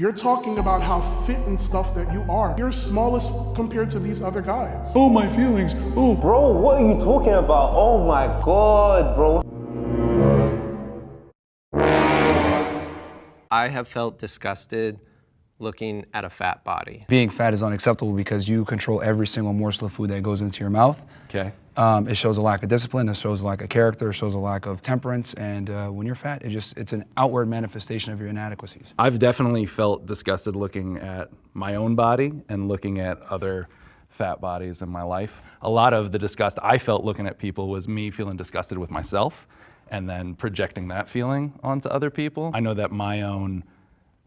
You're talking about how fit and stuff that you are. You're smallest compared to these other guys. Oh, my feelings. Oh. Bro, what are you talking about? Oh my God, bro. I have felt disgusted looking at a fat body. Being fat is unacceptable because you control every single morsel of food that goes into your mouth. Okay. It shows a lack of discipline, it shows a lack of character, it shows a lack of temperance, and when you're fat, it's an outward manifestation of your inadequacies. I've definitely felt disgusted looking at my own body and looking at other fat bodies in my life. A lot of the disgust I felt looking at people was me feeling disgusted with myself and then projecting that feeling onto other people. I know that my own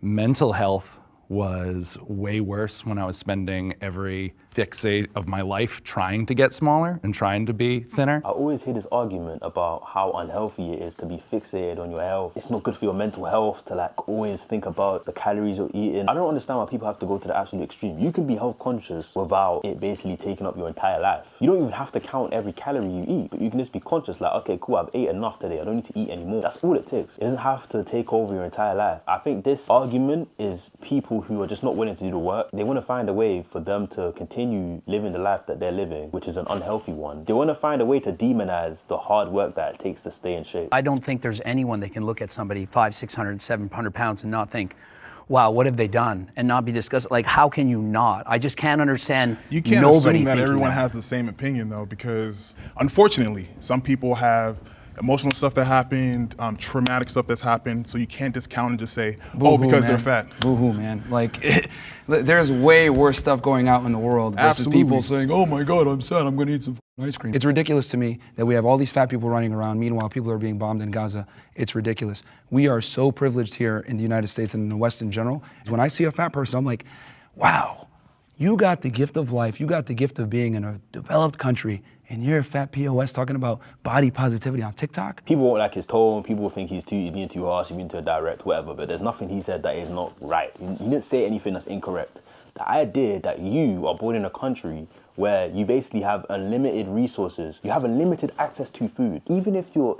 mental health was way worse when I was spending every fixate of my life trying to get smaller and trying to be thinner. I always hear this argument about how unhealthy it is to be fixated on your health. It's not good for your mental health to like always think about the calories you're eating. I don't understand why people have to go to the absolute extreme. You can be health conscious without it basically taking up your entire life. You don't even have to count every calorie you eat, but you can just be conscious like, okay, cool, I've ate enough today. I don't need to eat anymore. That's all it takes. It doesn't have to take over your entire life. I think this argument is people who are just not willing to do the work. They want to find a way for them to continue living the life that they're living, which is an unhealthy one. They want to find a way to demonize the hard work that it takes to stay in shape. I don't think there's anyone that can look at somebody 500, 600, 700 pounds and not think, wow, what have they done? And not be disgusted. Like, how can you not? I just can't understand. You can't nobody assume that thinking everyone that. has the same opinion though, because unfortunately, some people have emotional stuff that happened, traumatic stuff that's happened, so you can't discount and just say, oh, because they're fat. Boo-hoo, man. Like, there's way worse stuff going out in the world versus people saying, oh my God, I'm sad, I'm gonna eat some ice cream. It's ridiculous to me that we have all these fat people running around, meanwhile people are being bombed in Gaza. It's ridiculous. We are so privileged here in the United States and in the West in general. When I see a fat person, I'm like, wow, you got the gift of life, you got the gift of being in a developed country, and you're a fat POS talking about body positivity on TikTok? People won't like his tone, people think he's being too harsh, he's being too direct, whatever, but there's nothing he said that is not right. He didn't say anything that's incorrect. The idea that you are born in a country where you basically have unlimited resources, you have unlimited access to food. Even if you're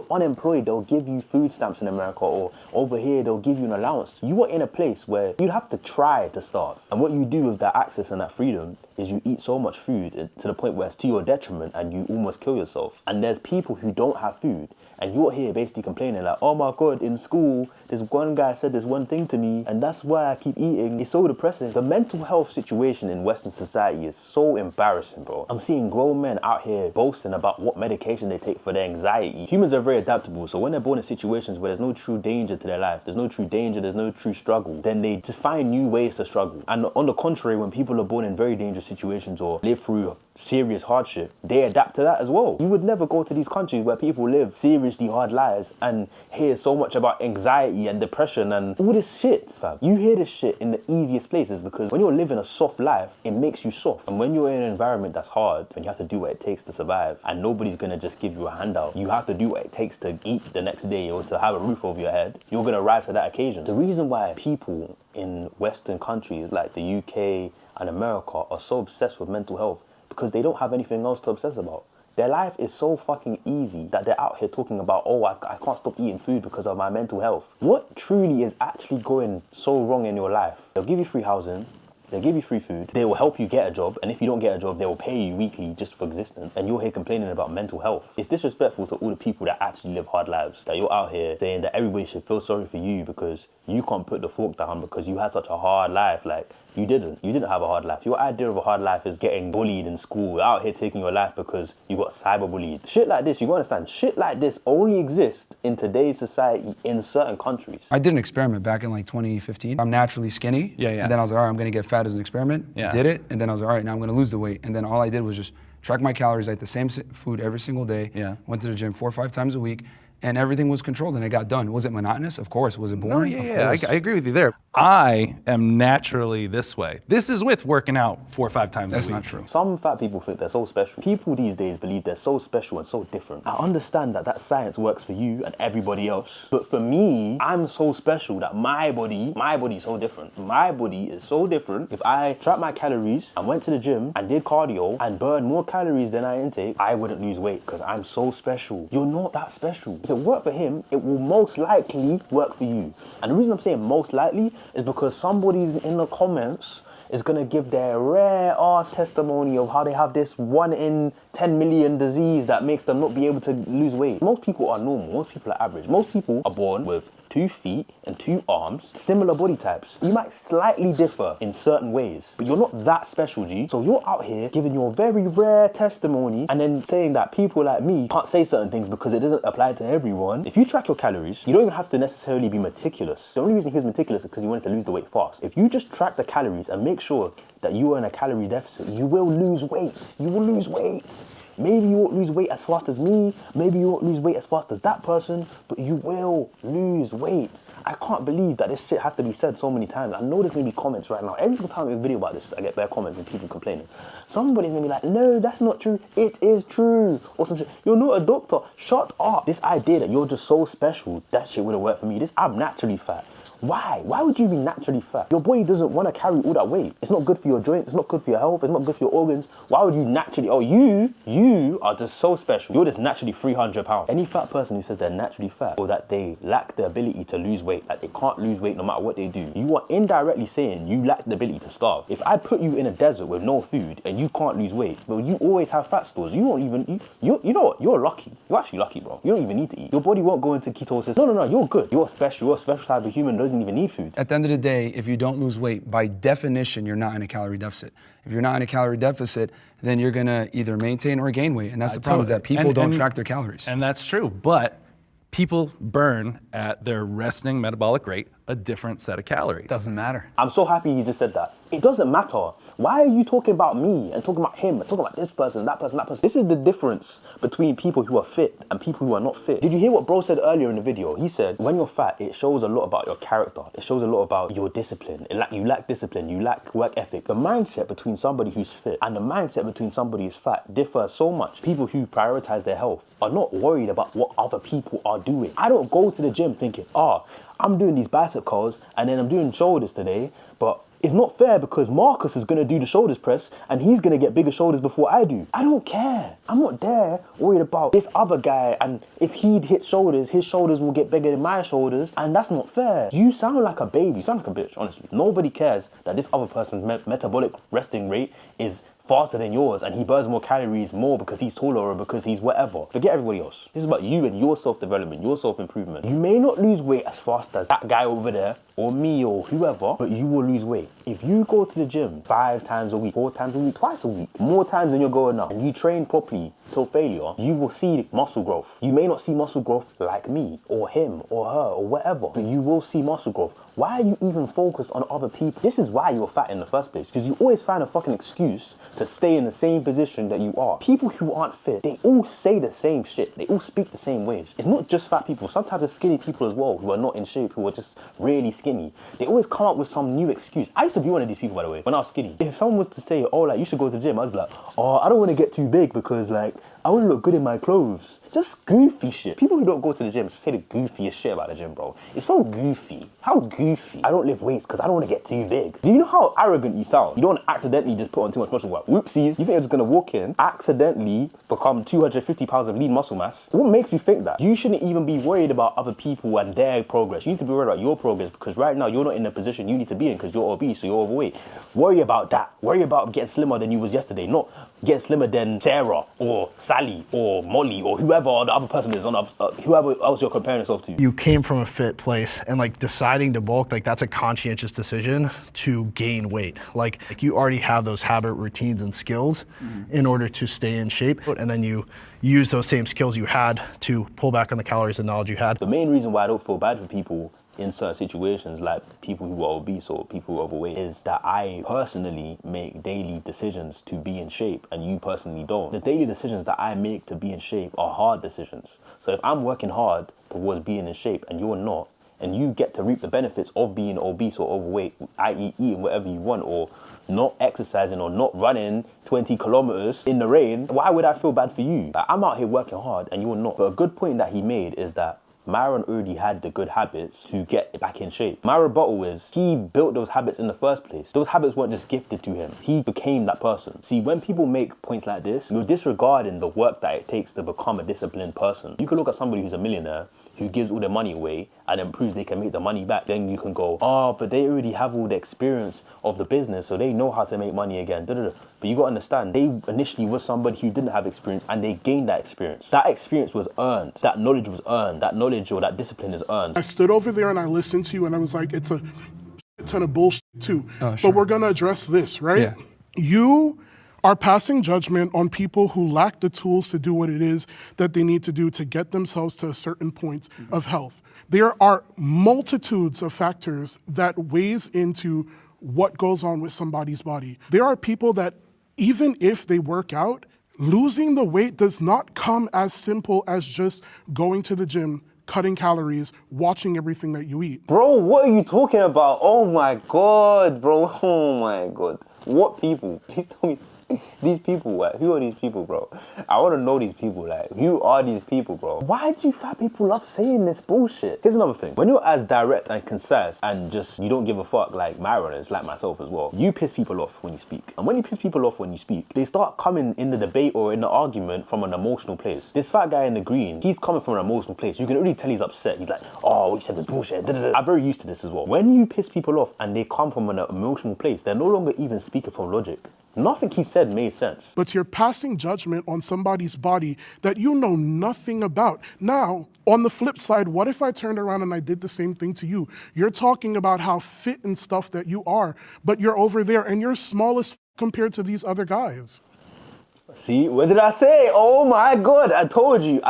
unemployed, they'll give you food stamps in America, or over here, they'll give you an allowance. You are in a place where you have to try to starve. And what you do with that access and that freedom is you eat so much food to the point where it's to your detriment and you almost kill yourself. And there's people who don't have food, and you're here basically complaining like, oh my God, in school, this one guy said this one thing to me, and that's why I keep eating. It's so depressing. The mental health situation in Western society is so embarrassing, bro. I'm seeing grown men out here boasting about what medication they take for their anxiety. Humans are very adaptable, so when they're born in situations where there's no true danger to their life, there's no true danger, there's no true struggle, then they just find new ways to struggle. And on the contrary, when people are born in very dangerous situations or live through serious hardship, they adapt to that as well. You would never go to these countries where people live seriously hard lives and hear so much about anxiety and depression and all this shit, fam. You hear this shit in the easiest places because when you're living a soft life, it makes you soft. And when you're in an environment that's hard, then you have to do what it takes to survive. And nobody's gonna just give you a handout. You have to do what it takes to eat the next day or to have a roof over your head. You're gonna rise to that occasion. The reason why people in Western countries like the UK and America are so obsessed with mental health because they don't have anything else to obsess about. Their life is so fucking easy that they're out here talking about, oh, I can't stop eating food because of my mental health. What truly is actually going so wrong in your life? They'll give you free housing, they'll give you free food, they will help you get a job, and if you don't get a job, they will pay you weekly just for existence, and you're here complaining about mental health. It's disrespectful to all the people that actually live hard lives, that you're out here saying that everybody should feel sorry for you because you can't put the fork down because you had such a hard life. Like, you didn't have a hard life. Your idea of a hard life is getting bullied in school, you're out here taking your life because you got cyberbullied. Shit like this, you gotta understand, shit like this only exists in today's society in certain countries. I did an experiment back in like 2015. I'm naturally skinny. Yeah. And then I was like, all right, I'm gonna get fat as an experiment. Yeah. Did it, and then I was like, all right, now I'm gonna lose the weight. And then all I did was just track my calories, I ate the same food every single day. Yeah. Went to the gym 4 or 5 times a week, and everything was controlled and it got done. Was it monotonous? Of course. Was it boring? Of course. I agree with you there. I am naturally this way. This is with working out 4 or 5 times a week. That's not true. Some fat people think they're so special. People these days believe they're so special and so different. I understand that science works for you and everybody else. But for me, I'm so special that my body is so different. My body is so different. If I tracked my calories and went to the gym and did cardio and burned more calories than I intake, I wouldn't lose weight because I'm so special. You're not that special. If If it worked for him, it will most likely work for you. And the reason I'm saying most likely is because somebody's in the comments is gonna give their rare ass testimony of how they have this 1 in 10 million disease that makes them not be able to lose weight. Most people are normal, most people are average. Most people are born with 2 feet and 2 arms, similar body types. You might slightly differ in certain ways, but you're not that special, G. So you're out here giving your very rare testimony and then saying that people like me can't say certain things because it doesn't apply to everyone. If you track your calories, you don't even have to necessarily be meticulous. The only reason he's meticulous is because he wanted to lose the weight fast. If you just track the calories and make sure that you are in a calorie deficit, you will lose weight. You will lose weight. Maybe you won't lose weight as fast as me, maybe you won't lose weight as fast as that person, but you will lose weight. I can't believe that this shit has to be said so many times. I know there's gonna be comments right now. Every single time I make a video about this, I get bad comments and people complaining. Somebody's gonna be like, no, that's not true. It is true. Or some shit. You're not a doctor. Shut up. This idea that you're just so special, that shit wouldn't work for me. I'm naturally fat. Why? Why would you be naturally fat? Your body doesn't want to carry all that weight. It's not good for your joints. It's not good for your health. It's not good for your organs. Why would you naturally? Oh, you are just so special. You're just naturally 300 pounds. Any fat person who says they're naturally fat or that they lack the ability to lose weight, like they can't lose weight no matter what they do, you are indirectly saying you lack the ability to starve. If I put you in a desert with no food and you can't lose weight, but you always have fat stores, you won't even, you know what? You're lucky. You're actually lucky, bro. You don't even need to eat. Your body won't go into ketosis. No, you're good. You're special. You're a special type of human. Doesn't even need food. At the end of the day, if you don't lose weight, by definition, you're not in a calorie deficit. If you're not in a calorie deficit, then you're gonna either maintain or gain weight. And that's the problem, is that people don't track their calories. And that's true, but people burn at their resting metabolic rate a different set of calories. Doesn't matter. I'm so happy you just said that. It doesn't matter. Why are you talking about me and talking about him and talking about this person, that person, that person? This is the difference between people who are fit and people who are not fit. Did you hear what bro said earlier in the video? He said, when you're fat, it shows a lot about your character. It shows a lot about your discipline. You lack discipline, you lack work ethic. The mindset between somebody who's fit and the mindset between somebody who's fat differ so much. People who prioritize their health are not worried about what other people are doing. I don't go to the gym thinking, I'm doing these bicep curls and then I'm doing shoulders today, but it's not fair because Marcus is gonna do the shoulders press and he's gonna get bigger shoulders before I do. I don't care. I'm not there worried about this other guy, and if he hits shoulders, his shoulders will get bigger than my shoulders, and that's not fair. You sound like a baby. You sound like a bitch, honestly. Nobody cares that this other person's metabolic resting rate is faster than yours and he burns more calories more because he's taller or because he's whatever. Forget everybody else. This is about you and your self-development, your self-improvement. You may not lose weight as fast as that guy over there or me or whoever, but you will lose weight. If you go to the gym 5 times a week, 4 times a week, twice a week, more times than you're going now, and you train properly till failure, you will see muscle growth. You may not see muscle growth like me or him or her or whatever, but you will see muscle growth. Why are you even focused on other people? This is why you're fat in the first place, because you always find a fucking excuse to stay in the same position that you are. People who aren't fit, they all say the same shit. They all speak the same ways. It's not just fat people. Sometimes there's skinny people as well who are not in shape, who are just really skinny. They always come up with some new excuse. I used to be one of these people, by the way, when I was skinny. If someone was to say, oh, like, you should go to the gym, I was like, oh, I don't want to get too big because, like, I want to look good in my clothes. Just goofy shit. People who don't go to the gym say the goofiest shit about the gym, bro. It's so goofy. How goofy? I don't lift weights because I don't want to get too big. Do you know how arrogant you sound? You don't want to accidentally just put on too much muscle. What? Whoopsies. You think you're just going to walk in, accidentally become 250 pounds of lean muscle mass? What makes you think that? You shouldn't even be worried about other people and their progress. You need to be worried about your progress because right now you're not in the position you need to be in because you're obese, so you're overweight. Worry about that. Worry about getting slimmer than you was yesterday, not getting slimmer than Sarah or Sally or Molly or whoever the other person is, whoever else you're comparing yourself to. You came from a fit place and like deciding to bulk, like that's a conscientious decision to gain weight. Like you already have those habit routines and skills in order to stay in shape, and then you use those same skills you had to pull back on the calories and knowledge you had. The main reason why I don't feel bad for people in certain situations, like people who are obese or people who are overweight, is that I personally make daily decisions to be in shape and you personally don't. The daily decisions that I make to be in shape are hard decisions. So if I'm working hard towards being in shape and you're not, and you get to reap the benefits of being obese or overweight, i.e. eating whatever you want or not exercising or not running 20 kilometers in the rain, why would I feel bad for you? Like, I'm out here working hard and you're not. But a good point that he made is that MYRON already had the good habits to get back in shape. My rebuttal is he built those habits in the first place. Those habits weren't just gifted to him. He became that person. See, when people make points like this, you're disregarding the work that it takes to become a disciplined person. You can look at somebody who's a millionaire who gives all their money away and then proves they can make the money back. Then you can go, oh, but they already have all the experience of the business, so they know how to make money again. But you got to understand, they initially was somebody who didn't have experience and they gained that experience. That experience was earned. That knowledge was earned. That knowledge or that discipline is earned. I stood over there and I listened to you and I was like, it's a ton of bullshit too. Oh, sure. But we're going to address this, right? Yeah. You are passing judgment on people who lack the tools to do what it is that they need to do to get themselves to a certain point of health. There are multitudes of factors that weighs into what goes on with somebody's body. There are people that even if they work out, losing the weight does not come as simple as just going to the gym, cutting calories, watching everything that you eat. Bro, what are you talking about? Oh my God, bro. Oh my God. What people? Please tell me. These people, like, who are these people, bro? I want to know these people, like, who are these people, bro? Why do fat people love saying this bullshit? Here's another thing. When you're as direct and concise and just, you don't give a fuck like MYRON is, like myself as well, you piss people off when you speak. And when you piss people off when you speak, they start coming in the debate or in the argument from an emotional place. This fat guy in the green, he's coming from an emotional place. You can already tell he's upset. He's like, oh, what you said was bullshit. I'm very used to this as well. When you piss people off and they come from an emotional place, they're no longer even speaking from logic. Nothing he said made sense. But you're passing judgment on somebody's body that you know nothing about. Now, on the flip side, what if I turned around and I did the same thing to you? You're talking about how fit and stuff that you are, but you're over there and you're smallest compared to these other guys. See, what did I say? Oh my God, I told you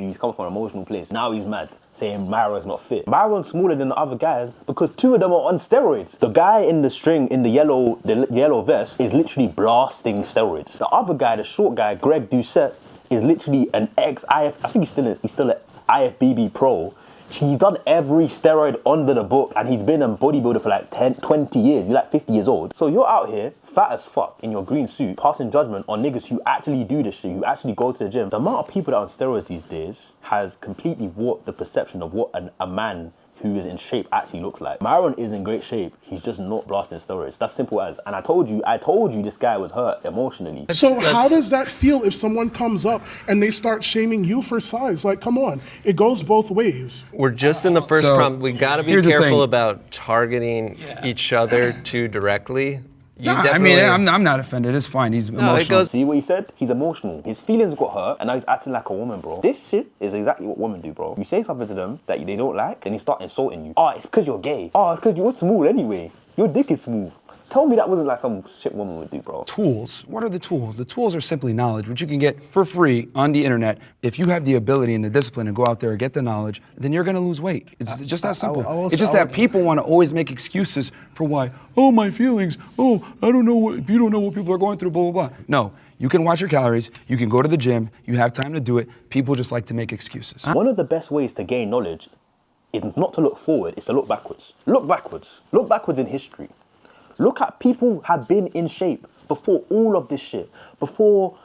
he's coming from an emotional place. Now he's mad, saying MYRON's not fit. MYRON's smaller than the other guys because two of them are on steroids. The guy in the string in the yellow vest is literally blasting steroids. The other guy, the short guy, Greg Doucette, is literally an I think he's still an IFBB pro. He's done every steroid under the book and he's been a bodybuilder for like 10, 20 years. He's like 50 years old. So you're out here, fat as fuck, in your green suit, passing judgment on niggas who actually do this shit, who actually go to the gym. The amount of people that are on steroids these days has completely warped the perception of what a man who is in shape actually looks like. MYRON is in great shape. He's just not blasting steroids. That's simple as. And I told you this guy was hurt emotionally. So how does that feel if someone comes up and they start shaming you for size? Like, come on, it goes both ways. We're just in the first prompt. We got to be careful about targeting each other too directly. I mean, I'm not offended. It's fine. He's emotional. See what he said? He's emotional. His feelings got hurt, and now he's acting like a woman, bro. This shit is exactly what women do, bro. You say something to them that they don't like, and they start insulting you. Oh, it's because you're gay. Oh, it's because you're small anyway. Your dick is small. Tell me that wasn't like some shit woman would do, bro. Tools. What are the tools? The tools are simply knowledge, which you can get for free on the internet. If you have the ability and the discipline to go out there and get the knowledge, then you're going to lose weight. It's just that simple. It's just that people want to always make excuses for why. Oh, my feelings. Oh, I don't know what, you don't know what people are going through, blah, blah, blah. No, you can watch your calories. You can go to the gym. You have time to do it. People just like to make excuses. One of the best ways to gain knowledge is not to look forward, it's to look backwards. Look backwards. Look backwards in history. Look at people who have been in shape before all of this shit, before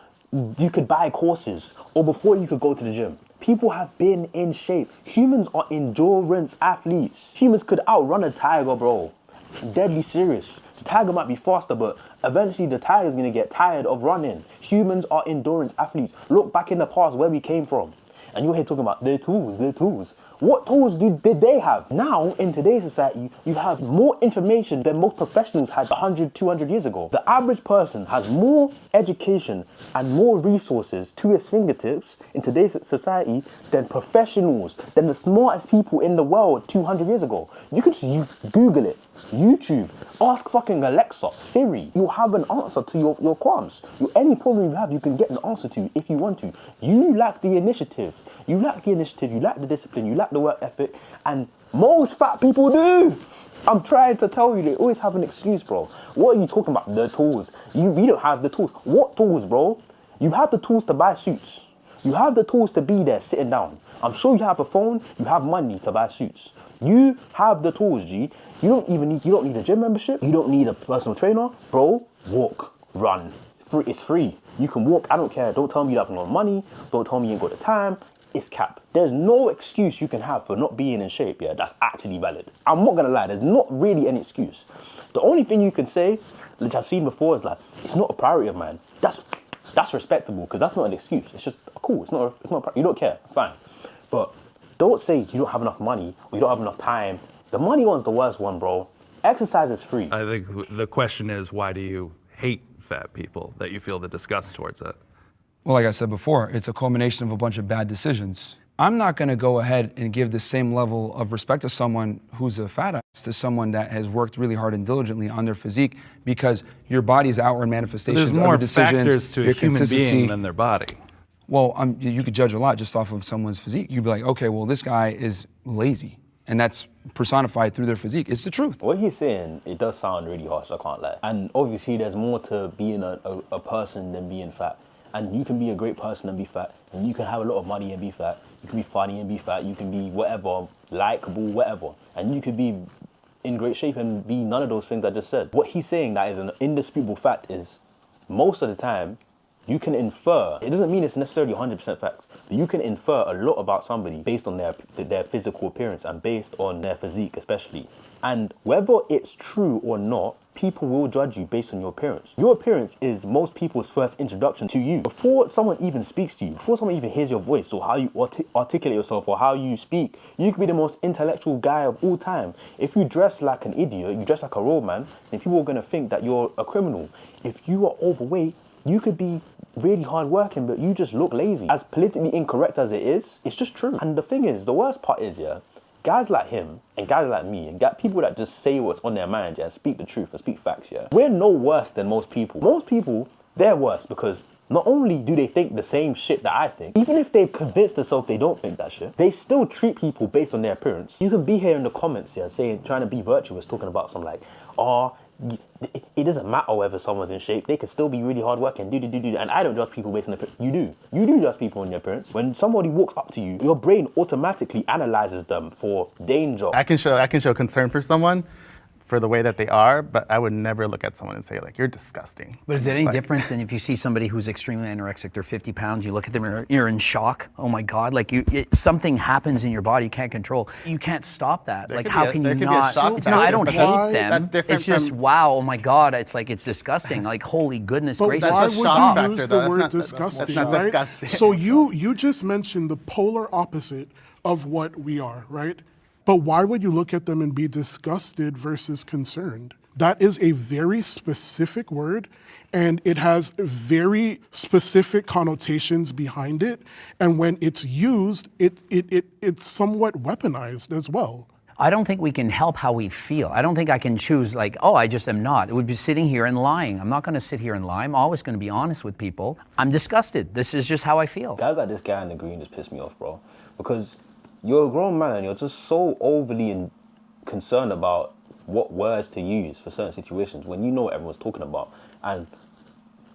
you could buy courses or before you could go to the gym. People have been in shape. Humans are endurance athletes. Humans could outrun a tiger, bro. I'm deadly serious. The tiger might be faster, but eventually the tiger's gonna get tired of running. Humans are endurance athletes. Look back in the past where we came from. And you're here talking about their tools. What tools did they have? Now, in today's society, you have more information than most professionals had 100, 200 years ago. The average person has more education and more resources to his fingertips in today's society than professionals, than the smartest people in the world 200 years ago. You could just Google it. YouTube, ask fucking Alexa, Siri, you'll have an answer to your qualms. Any problem you have, you can get an answer to if you want to. You lack the initiative. You lack the discipline, you lack the work ethic, and most fat people do. I'm trying to tell you, they always have an excuse, bro. What are you talking about? The tools. We don't have the tools. What tools, bro? You have the tools to buy suits. You have the tools to be there sitting down. I'm sure you have a phone, you have money to buy suits. You have the tools, G. You don't need a gym membership. You don't need a personal trainer. Bro, walk, run. It's free. You can walk, I don't care. Don't tell me you have no money. Don't tell me you ain't got the time. it's cap. There's no excuse you can have for not being in shape, yeah, that's actually valid. I'm not gonna lie, there's not really an excuse. The only thing you can say, which I've seen before, is like, it's not a priority of mine. That's respectable, because that's not an excuse. It's just, cool, it's not you don't care, fine. But don't say you don't have enough money, or you don't have enough time. The money one's the worst one, bro. Exercise is free. I think the question is, why do you hate fat people, that you feel the disgust towards it? Well, like I said before, it's a culmination of a bunch of bad decisions. I'm not gonna go ahead and give the same level of respect to someone who's a fat ass to someone that has worked really hard and diligently on their physique, because your body's outward manifestations There's more of your decisions, factors to a your human consistency. being than their body. Well, you could judge a lot just off of someone's physique. You'd be like, okay, well, this guy is lazy. And that's personified through their physique. It's the truth. What he's saying, it does sound really harsh, I can't lie. And obviously there's more to being a person than being fat. And you can be a great person and be fat. And you can have a lot of money and be fat. You can be funny and be fat. You can be whatever, likable, whatever. And you could be in great shape and be none of those things I just said. What he's saying that is an indisputable fact is, most of the time, you can infer, it doesn't mean it's necessarily 100% facts, but you can infer a lot about somebody based on their physical appearance and based on their physique especially. And whether it's true or not, people will judge you based on your appearance. Your appearance is most people's first introduction to you. Before someone even speaks to you, before someone even hears your voice or how you articulate yourself or how you speak, you could be the most intellectual guy of all time. If you dress like an idiot, you dress like a road man, then people are gonna think that you're a criminal. If you are overweight, you could be really hard working, but you just look lazy. As politically incorrect as it is, it's just true. And the thing is, the worst part is, yeah, guys like him and guys like me and people that just say what's on their mind, yeah, and speak the truth and speak facts, yeah, we're no worse than most people. Most people, they're worse because not only do they think the same shit that I think, even if they've convinced themselves they don't think that shit, they still treat people based on their appearance. You can be here in the comments, yeah, saying, trying to be virtuous, talking about some like, it doesn't matter whether someone's in shape, they could still be really hard working, and I don't judge people based on their appearance. You do judge people on their appearance. When somebody walks up to you, your brain automatically analyzes them for danger. I can show concern for someone for the way that they are, but I would never look at someone and say, like, you're disgusting. But is it any different than if you see somebody who's extremely anorexic, they're 50 pounds, you look at them, you're in shock, oh my God, like something happens in your body you can't control. You can't stop that. Like, how can you not? I don't hate them. That's different. It's just, wow, oh my God, it's like, it's disgusting. Like, holy goodness gracious. Why That's a would shock you factor, use though. the word That's not disgusting, disgusting. right? So you just mentioned the polar opposite of what we are, right? But why would you look at them and be disgusted versus concerned? That is a very specific word, and it has very specific connotations behind it. And when it's used, it's somewhat weaponized as well. I don't think we can help how we feel. I don't think I can choose like, oh, I just am not. It would be sitting here and lying. I'm not gonna sit here and lie. I'm always gonna be honest with people. I'm disgusted. This is just how I feel. Guys like this guy in the green just piss me off, bro. Because you're a grown man and you're just so overly concerned about what words to use for certain situations when you know what everyone's talking about. And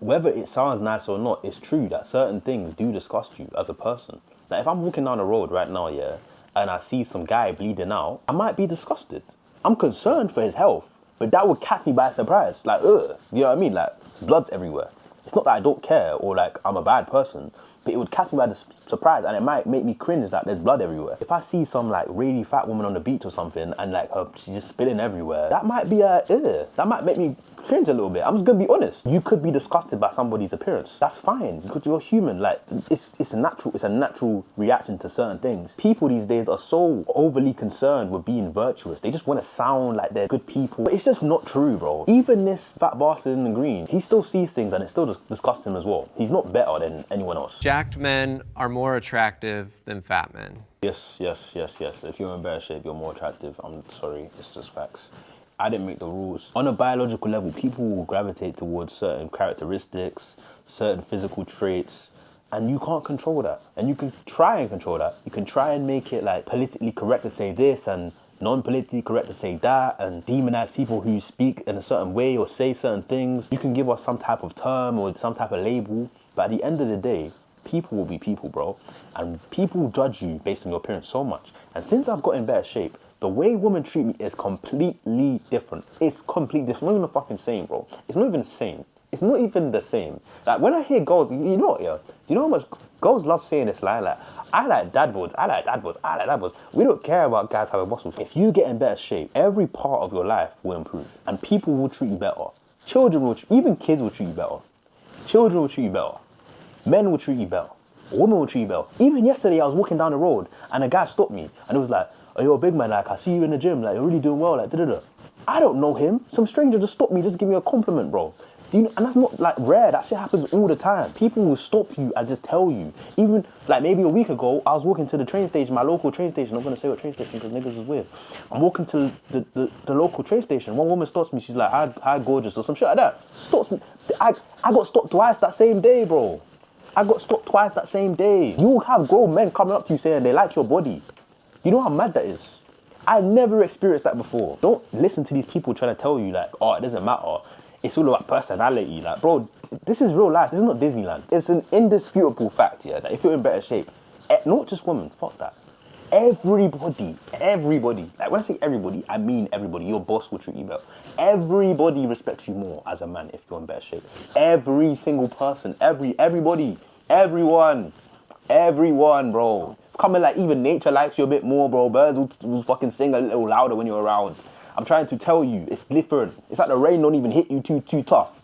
whether it sounds nice or not, it's true that certain things do disgust you as a person. Like if I'm walking down the road right now, yeah, and I see some guy bleeding out, I might be disgusted. I'm concerned for his health, but that would catch me by surprise. Like, ugh, you know what I mean? Like, there's blood everywhere. It's not that I don't care or like I'm a bad person, but it would catch me by the surprise and it might make me cringe that there's blood everywhere. If I see some like really fat woman on the beach or something and like she's just spilling everywhere, that might be that might make me cringe a little bit. I'm just gonna be honest. You could be disgusted by somebody's appearance. That's fine because you're human. Like it's a natural reaction to certain things. People these days are so overly concerned with being virtuous. They just want to sound like they're good people. But it's just not true, bro. Even this fat bastard in the green, he still sees things and it still disgusts him as well. He's not better than anyone else. Jacked men are more attractive than fat men. Yes. If you're in better shape, you're more attractive. I'm sorry, it's just facts. I didn't make the rules. On a biological level, people will gravitate towards certain characteristics, certain physical traits, and you can't control that. And you can try and control that. You can try and make it like politically correct to say this and non-politically correct to say that and demonize people who speak in a certain way or say certain things. You can give us some type of term or some type of label, but at the end of the day, people will be people, bro. And people judge you based on your appearance so much. And since I've got in better shape, the way women treat me is completely different. It's completely different. It's not even the fucking same, bro. It's not even the same. It's not even the same. Like when I hear girls, you know what, yeah? You know how much girls love saying this line? Like, I like dad boards. I like dad boards. I like dad boards. We don't care about guys having muscles. If you get in better shape, every part of your life will improve, and people will treat you better. Children will, even kids will treat you better. Children will treat you better. Men will treat you better. Women will treat you better. Even yesterday, I was walking down the road, and a guy stopped me, and it was like, "Oh, you're a big man. Like, I see you in the gym. Like, you're really doing well. Like, da-da-da." I don't know him. Some stranger just stopped me, just give me a compliment, bro. And that's not like rare. That shit happens all the time. People will stop you and just tell you. Even like maybe a week ago, I was walking to the train station, my local train station. I'm gonna say what train station because niggas is weird. I'm walking to the local train station. One woman stops me. She's like, "Hi, gorgeous," or some shit like that. Stops me. I got stopped twice that same day, bro. I got stopped twice that same day. You have grown men coming up to you saying they like your body. You know how mad that is? I never experienced that before. Don't listen to these people trying to tell you like, "Oh, it doesn't matter. It's all about personality." Like, bro, this is real life. This is not Disneyland. It's an indisputable fact, yeah, that if you're in better shape, not just women, fuck that. Everybody. Like, when I say everybody, I mean everybody. Your boss will treat you better. Everybody respects you more as a man if you're in better shape. Every single person. Everybody. Everyone, bro. It's coming like even nature likes you a bit more, bro. Birds will fucking sing a little louder when you're around. I'm trying to tell you, it's different. It's like the rain don't even hit you too tough.